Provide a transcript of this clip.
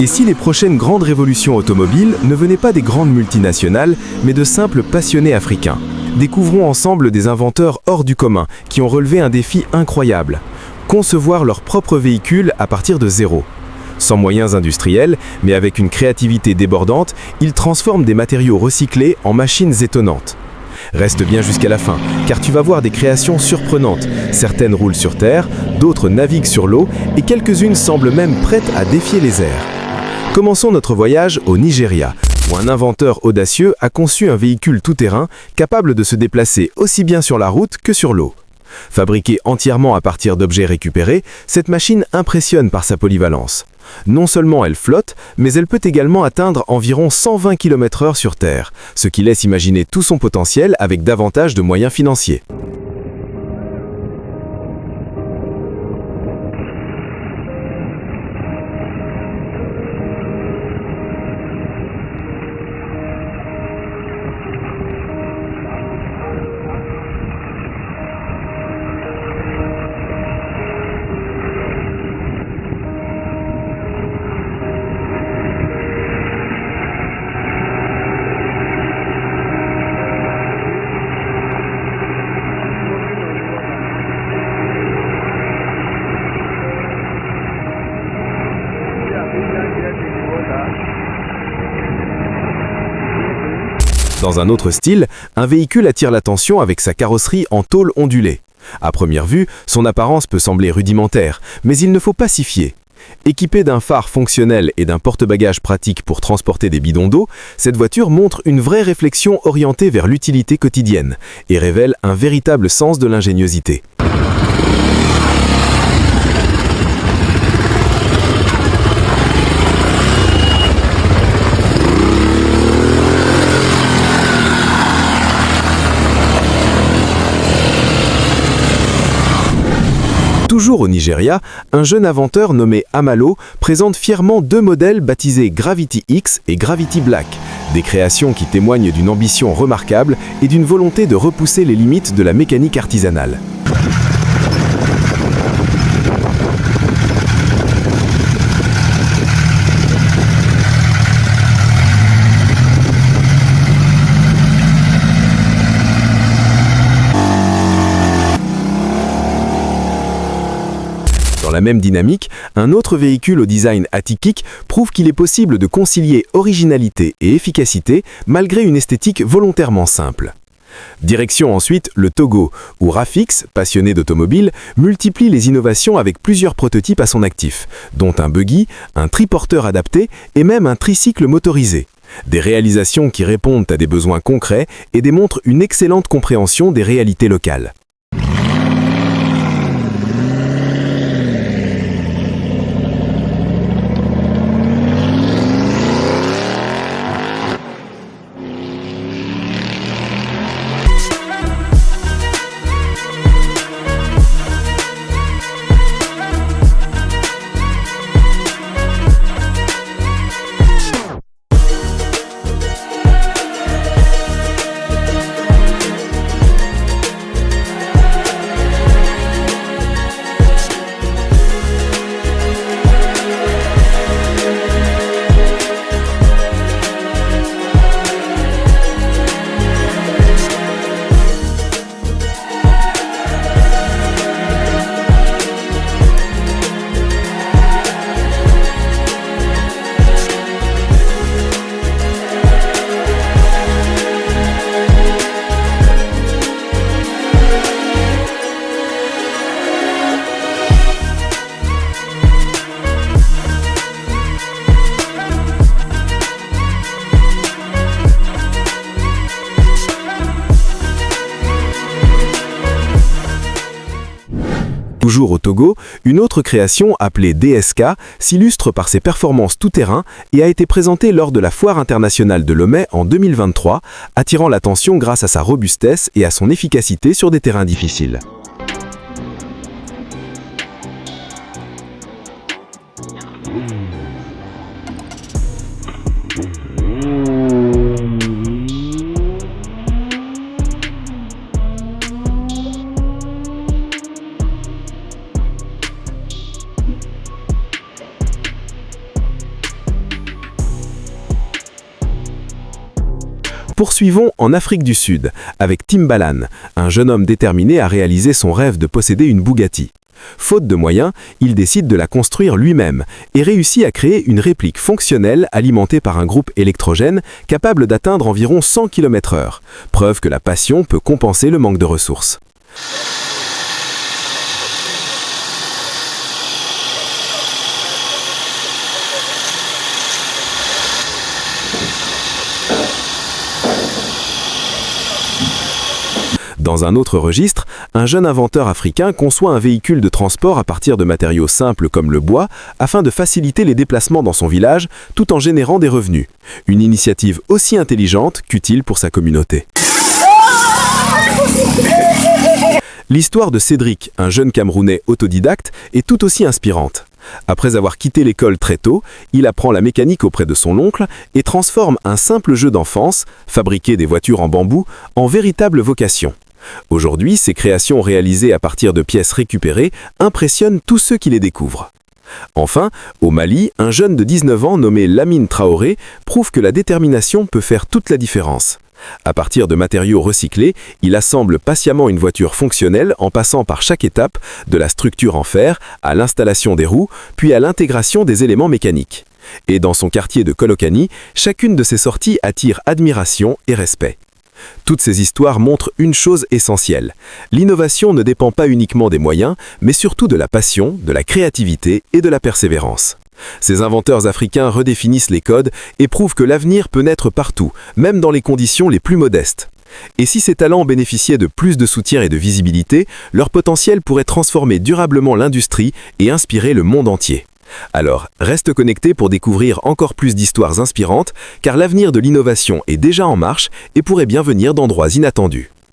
Et si les prochaines grandes révolutions automobiles ne venaient pas des grandes multinationales, mais de simples passionnés africains? Découvrons ensemble des inventeurs hors du commun qui ont relevé un défi incroyable: concevoir leur propre véhicule à partir de zéro. Sans moyens industriels, mais avec une créativité débordante, ils transforment des matériaux recyclés en machines étonnantes. Reste bien jusqu'à la fin, car tu vas voir des créations surprenantes. Certaines roulent sur terre, d'autres naviguent sur l'eau, et quelques-unes semblent même prêtes à défier les airs. Commençons notre voyage au Nigeria, où un inventeur audacieux a conçu un véhicule tout-terrain capable de se déplacer aussi bien sur la route que sur l'eau. Fabriquée entièrement à partir d'objets récupérés, cette machine impressionne par sa polyvalence. Non seulement elle flotte, mais elle peut également atteindre environ 120 km/h sur Terre, ce qui laisse imaginer tout son potentiel avec davantage de moyens financiers. Dans un autre style, un véhicule attire l'attention avec sa carrosserie en tôle ondulée. À première vue, son apparence peut sembler rudimentaire, mais il ne faut pas s'y fier. Équipée d'un phare fonctionnel et d'un porte-bagages pratique pour transporter des bidons d'eau, cette voiture montre une vraie réflexion orientée vers l'utilité quotidienne et révèle un véritable sens de l'ingéniosité. Toujours au Nigeria, un jeune inventeur nommé Amalo présente fièrement deux modèles baptisés Gravity X et Gravity Black, des créations qui témoignent d'une ambition remarquable et d'une volonté de repousser les limites de la mécanique artisanale. Dans la même dynamique, un autre véhicule au design atypique prouve qu'il est possible de concilier originalité et efficacité malgré une esthétique volontairement simple. Direction ensuite le Togo, où Rafix, passionné d'automobile, multiplie les innovations avec plusieurs prototypes à son actif, dont un buggy, un triporteur adapté et même un tricycle motorisé. Des réalisations qui répondent à des besoins concrets et démontrent une excellente compréhension des réalités locales. Toujours au Togo, une autre création appelée DSK s'illustre par ses performances tout-terrain et a été présentée lors de la Foire internationale de Lomé en 2023, attirant l'attention grâce à sa robustesse et à son efficacité sur des terrains difficiles. Poursuivons en Afrique du Sud, avec Timbaland, un jeune homme déterminé à réaliser son rêve de posséder une Bugatti. Faute de moyens, il décide de la construire lui-même et réussit à créer une réplique fonctionnelle alimentée par un groupe électrogène capable d'atteindre environ 100 km/h, preuve que la passion peut compenser le manque de ressources. Dans un autre registre, un jeune inventeur africain conçoit un véhicule de transport à partir de matériaux simples comme le bois afin de faciliter les déplacements dans son village tout en générant des revenus. Une initiative aussi intelligente qu'utile pour sa communauté. L'histoire de Cédric, un jeune Camerounais autodidacte, est tout aussi inspirante. Après avoir quitté l'école très tôt, il apprend la mécanique auprès de son oncle et transforme un simple jeu d'enfance, fabriquer des voitures en bambou, en véritable vocation. Aujourd'hui, ces créations réalisées à partir de pièces récupérées impressionnent tous ceux qui les découvrent. Enfin, au Mali, un jeune de 19 ans nommé Lamine Traoré prouve que la détermination peut faire toute la différence. À partir de matériaux recyclés, il assemble patiemment une voiture fonctionnelle en passant par chaque étape, de la structure en fer à l'installation des roues, puis à l'intégration des éléments mécaniques. Et dans son quartier de Kolokani, chacune de ses sorties attire admiration et respect. Toutes ces histoires montrent une chose essentielle. L'innovation ne dépend pas uniquement des moyens, mais surtout de la passion, de la créativité et de la persévérance. Ces inventeurs africains redéfinissent les codes et prouvent que l'avenir peut naître partout, même dans les conditions les plus modestes. Et si ces talents bénéficiaient de plus de soutien et de visibilité, leur potentiel pourrait transformer durablement l'industrie et inspirer le monde entier. Alors, reste connecté pour découvrir encore plus d'histoires inspirantes, car l'avenir de l'innovation est déjà en marche et pourrait bien venir d'endroits inattendus.